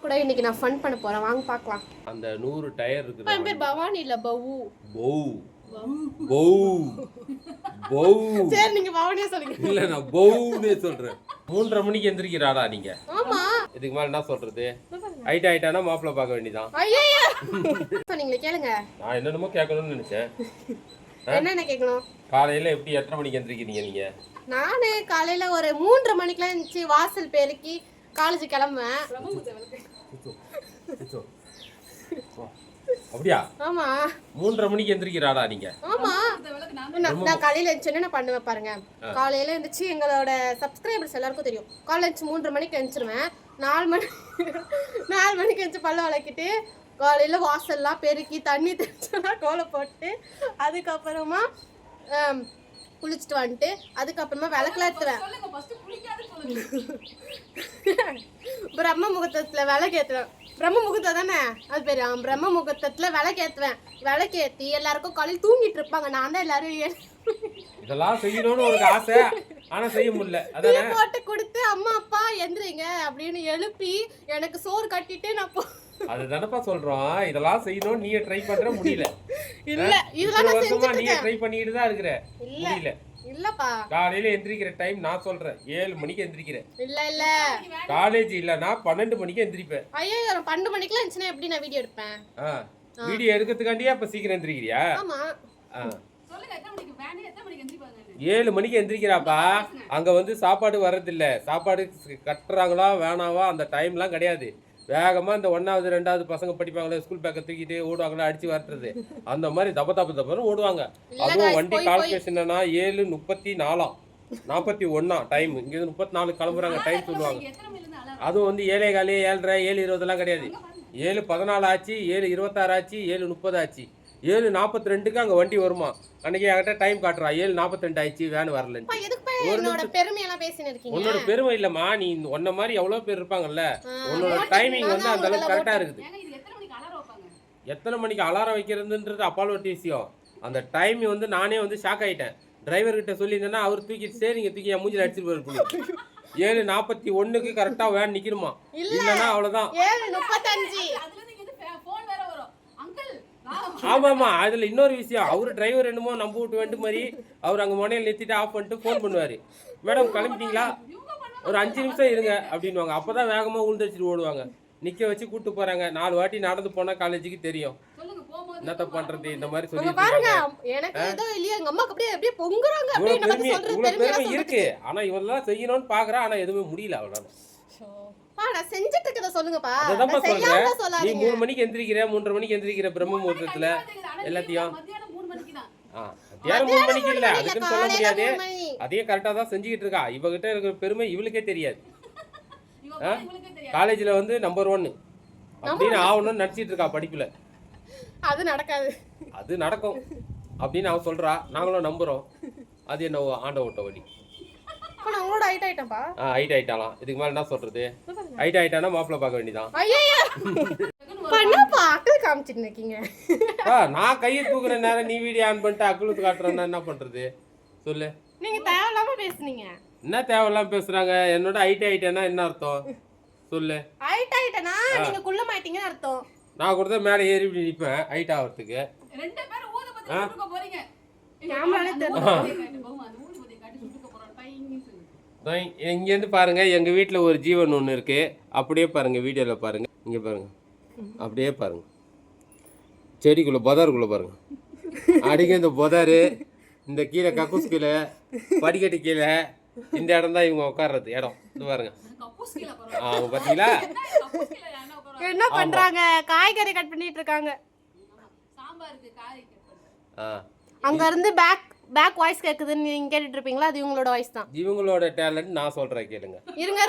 கூட இன்னைக்கு நான் ஃபன் பண்ண போறேன். வாங்க பார்க்கலாம். அந்த 100 டயர் இருக்குது. என் பேர் பவானி இல்ல பவு. பவு பவு பவு. சரி நீங்க பவானியே சொல்லுங்க. இல்ல நான் பவுனே சொல்றேன். 3:30 மணிக்கு எந்திரிக்கிறாடா நீங்க? ஆமா. இதுக்கு மேல என்ன சொல்றது? ஹைட் ஆயிட்டானா மாப்பிள்ளை பார்க்க வேண்டியதான். ஐயையோ. சொன்னீங்களே கேளுங்க. நான் என்னென்னமோ கேட்கணும்னு நினைச்சேன். என்ன கேட்கணும்? காலையில எப்படி எத்தனை மணிக்கு எந்திரிக்கிறீங்க நீங்க? நானு காலையில ஒரு 3:30 மணிக்கெல்லாம் இருந்துச்சு. வாசல் பெருக்கி காலேஜ் கிளம்புவேன். அப்படியா? ஆமா. 3:30 மணிக்கு எந்திரிக்கிறாடா நீங்க? ஆமா. நான் காலையில எழுந்துச்சு என்ன பண்ணுவேன் பாருங்க. காலையில எழுந்துச்சு எங்களோட சப்ஸ்கிரைபர்ஸ் எல்லாருக்கும் தெரியும். காலையில எழுந்துச்சு 3:30 மணிக்கு எழுந்துருவேன். 4 மணிக்கு எழுந்துச்சு பல்ல விளக்கிட்டு காலையில வாசல்லாம் பெருக்கி தண்ணி தெளிச்செல்லாம் கோலம் போட்டு அதுக்கப்புறமா குளிச்சுட்டு வந்துட்டு அதுக்கப்புறமா விளக்குல ஏற்றுவேன். பிரம்ம முகூர்த்தத்தில் விளக்கு ஏற்றுவேன். பிரம்ம முகூர்த்தம் தானே அது பேர். பிரம்ம முகூர்த்தத்தில் விளக்கு ஏற்றுவேன். விளக்கு ஏற்றி எல்லாருக்கும் காலையில் தூங்கிட்டு இருப்பாங்க. நான் தான் எல்லாரும் இதெல்லாம் செய்யணும்னு ஒரு ஆசை, ஆனா செய்ய முடியல. அதானே போட்டு கொடுத்து அம்மா அப்பா எந்திரிங்க அப்படின்னு எழுப்பி எனக்கு சோறு கட்டிட்டு நான் அதுதானப்பா சொல்றோம். இதெல்லாம் செய்யணும் நீ ட்ரை பண்ற முடியல. இல்ல இதெல்லாம் நான் செஞ்சுட்டு நீ ட்ரை பண்ணிட்டு தான் இருக்கிற. முடியல. இல்லப்பா காலையில எந்திரிக்கிற டைம் நான் சொல்றேன் 7 மணிக்கு எந்திரிக்கிறேன். இல்ல காலேஜ் இல்லனா 12 மணிக்கு எந்திரிப்பேன். ஐயோ 12 மணிக்குலாம் இருந்துச்சுனா எப்படி நான் வீடியோ எடுப்பேன்? வீடியோ எடுக்கிறதுக்காண்டியே அப்ப சீக்கிரம் எந்திரிக்கிறியா? ஆமா. சொல்லுங்க எத்தனை மணிக்கு வேன் எத்தனை மணிக்கு எந்திரிப்பாங்க? 7 மணிக்கு எந்திரிக்கிறாப்பா. அங்க வந்து சாப்பாடு வர்றதில்ல. சாப்பாடு கட்டுறாங்களா வேணாவா அந்த டைம்லாம் கிடையாது. வேகமா இந்த 1வது 2வது பசங்க படிப்பாங்களே ஸ்கூல் பேக்கை தூக்கிட்டு ஓடுவாங்களா அடிச்சு வரட்டுறது அந்த மாதிரி தப்பன்னு ஓடுவாங்க. அதுவும் வண்டி கால்குலேஷன் 7:34 41 டைம். இங்க 34 கிளம்புறாங்க டைம் சொல்லுவாங்க. அதுவும் வந்து 7:15 7:30 7:20 கிடையாது. 7:14 ஆச்சு, 7:26 ஆச்சு, 7:30 ஆச்சு, 7:42க்கு அங்க வண்டி வருமா. அன்னைக்கு என்கிட்ட டைம் காட்டுறா 7:42 ஆயிடுச்சு வேன் வரலன்னு. உன்னோட பெருமையெல்லாம் பேசிட்டு இருக்கீங்க. உன்னோட பெருமை இல்லம்மா, நீ உன்ன மாதிரி எவ்வளவு பேர் இருப்பாங்கல்ல. உன்னோட டைமிங் வந்து அந்த அளவுக்கு கரெக்டா இருக்குது. எத்தனை மணிக்கு அலாரம் வைக்கிறதுன்றது அப்பாலோட்டி விஷயம். அந்த டைம் வந்து நானே வந்து ஷாக் ஆயிட்டேன். டிரைவர் கிட்ட சொல்லியிருந்தேன்னா அவர் தூக்கிட்டு சரிங்க தூக்கி என் மூஞ்சில அடிச்சுட்டு போயிருப்பீங்க. 7:41க்கு கரெக்டா வேன் நிக்கணுமா, இல்லன்னா அவ்வளவுதான். 7:35 ஆமாமா. அதுல இன்னொரு விஷயம், அவரு டிரைவர் என்னமோ நம்ப விட்டு வேண்டு மாதிரி அவர் அங்க முனையில் நிறுத்திட்டு ஆஃப் பண்ணிட்டு ஃபோன் பண்ணுவாரு. மேடம் கிளம்பிட்டீங்களா, ஒரு 5 நிமிஷம் இருங்க அப்படின்வாங்க. அப்பதான் வேகமா உழுந்தடிச்சிட்டு ஓடுவாங்க. நிக்க வச்சு கூட்டு போறாங்க. 4 வாட்டி நடந்து போனா காலேஜுக்கு தெரியும் என்னத்த பண்றது. இந்த மாதிரி சொல்லி பெருமை இருக்கு. ஆனா இவெல்லாம் செய்யணும்னு பாக்குறா, ஆனா எதுவுமே முடியல. அவ்வளவு நீ 3 மணிக்கு எந்திரிக்கிற 3:30 மணிக்கு எந்திரிக்கிற பிரம்ம முகூர்த்தத்துல எல்லாத்தையும் 3 மணிக்கு இல்ல அதுக்குன்னு சொல்ல முடியாது. அதே கரெக்டா தான் செஞ்சுக்கிட்டு இருக்கா. இவகிட்ட இருக்கிற பெருமை இவளுக்கே தெரியாது. காலேஜ்ல வந்து நம்பர் 1 அப்படின்னு ஆகணும்னு நினைச்சிட்டு இருக்கா படிப்புல. அது நடக்காது. அது நடக்கும் அப்படின்னு அவ சொல்றா, நாங்களும் நம்புறோம். அது என்ன ஆண்ட ஓட்ட வழி. ஹைட் ஆயிட்டாலாம். இதுக்கு மேல என்ன சொல்றது? ஹைட் ஆயிட்டானா மாப்பிள்ளை பார்க்க வேண்டியதான். நான் கையை தூக்குற நேரம் நீ வீடியோ ஆன் பண்ணிட்டு அக்குளுத்து காட்டுறேன்னா என்ன பண்றது சொல்லு. நீங்க தேவையில்லாம பேசுனீங்க. என்ன தேவையில்லாம பேசுறாங்க? என்னோட ஹைட் ஆயிட்டேன்னா என்ன அர்த்தம் சொல்லு. ஹைட் ஆயிட்டேனா நீங்க குள்ளமாயிட்டீங்கன்னு அர்த்தம். நான் கூட மேல ஏறி நிப்பேன் ஹைட் ஆகிறதுக்கு. ரெண்டு பேரும் ஊத பத்தி சுட்டுக்க போறீங்க. இங்க இருந்து பாருங்க, எங்க வீட்டுல ஒரு ஜீவன் ஒண்ணு இருக்கு. அப்படியே பாருங்க, வீடியோல பாருங்க, இங்க பாருங்க, அப்படியே பாருங்க, செடிக்குள்ள புதருக்குள்ள பாருங்க. அடிக்க இந்த புதரு, இந்த கீழே கக்கூஸ் கீழே, படிக்கட்டு கீழே, இந்த இடம் தான் இவங்க உட்கார்றது இடம். இது பாருங்க. அவங்க பாத்தீங்களா என்ன பண்றாங்க? காய்கறி கட் பண்ணிட்டு இருக்காங்க. அங்க இருந்து பேக் வாய்ஸ் கேக்குதுன்னு நீங்க கேட்டுட்டு இருப்பீங்களா? அது இவங்களோட வாய்ஸ் தான். இவங்களோட டேலண்ட் நான் சொல்றேன் கேளுங்க. இருங்க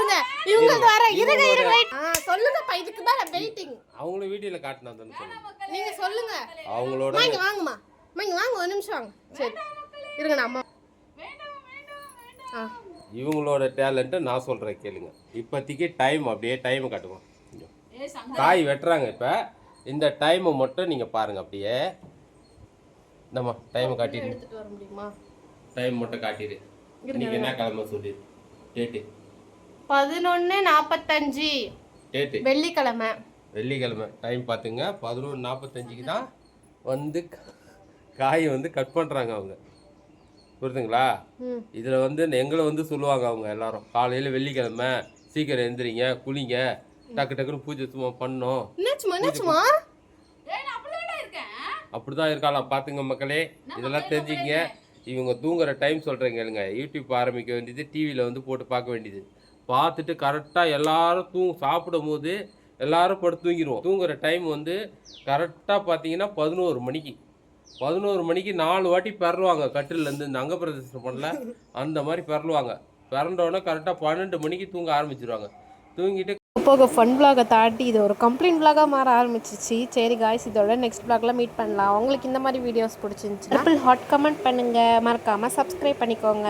இவங்க வர இருங்க சொல்லுங்கப்பா. இதுக்கு தான் வெயிட்டிங். அவங்கள வீடியோல காட்டுனா தான் சொல்லுங்க. நீங்க சொல்லுங்க. அவங்களோட வாங்கம்மா வாங்க ஒரு நிமிஷம் வாங்க. சரி இருங்க நான் அம்மா. இவங்களோட டேலண்ட் நான் சொல்றேன் கேளுங்க. இப்போதைக்கு டைம் அப்படியே டைம் காட்டுவோம். காய் வெட்டுறாங்க. இப்போ இந்த டைமை மட்டும் நீங்கள் பாருங்கள். அப்படியே நம்ம டைமை காட்டிடு. டைம் மட்டும் காட்டிடு. இன்னைக்கு என்ன கிழமை சொல்லி டேட்டு? 11:45. டேட்டு வெள்ளிக்கிழமை வெள்ளிக்கிழமை டைம் பார்த்துங்க 11:45க்கு தான் வந்து காயை வந்து கட் பண்ணுறாங்க அவங்க. புரியுதுங்களா? இதில் வந்து எங்களை வந்து சொல்லுவாங்க அவங்க எல்லாரும், காலையில் வெள்ளிக்கிழமை சீக்கிரம் எழுந்திரிங்க, குளிங்க, டக்கு டக்குன்னு பூஜை சும்மா பண்ணோம். என்னாச்சுமா ஏய் நான் அப்படிதான் இருக்கேன். அப்படிதான் இருக்கலாம். பார்த்துங்க மக்களே, இதெல்லாம் தெரிஞ்சுக்கங்க. இவங்க தூங்குற டைம் சொல்கிறேங்க இல்லைங்க. யூடியூப் ஆரம்பிக்க வேண்டியது, டிவியில் வந்து போட்டு பார்க்க வேண்டியது. பார்த்துட்டு கரெக்டாக எல்லாரும் சாப்பிடும் போது எல்லாரும் படுத்து தூங்கிடுவோம். தூங்குற டைம் வந்து கரெக்டாக பார்த்தீங்கன்னா 11 மணிக்கு. 11 மணிக்கு 4 வாட்டி பிறலுவாங்க கட்டிலேருந்து. இந்த அங்க பிரதர்ஷனம் பண்ணல அந்த மாதிரி பிறலுவாங்க. பிறந்தோடனே கரெக்டாக 12 மணிக்கு தூங்க ஆரம்பிச்சிருவாங்க. தூங்கிட்டு போக ஃபன் vlog தாண்டி இது ஒரு கம்ப்ளைண்ட் vlog-ஆ மாற ஆரம்பிச்சிச்சு. சரி காய்ஸ், இதோட நெக்ஸ்ட் vlog-ல மீட் பண்ணலாம். உங்களுக்கு இந்த மாதிரி வீடியோஸ் பிடிச்சிருந்துச்சுன்னா ஹாட் கமெண்ட் பண்ணுங்கள், மறக்காமல் சப்ஸ்கிரைப் பண்ணிக்கோங்க.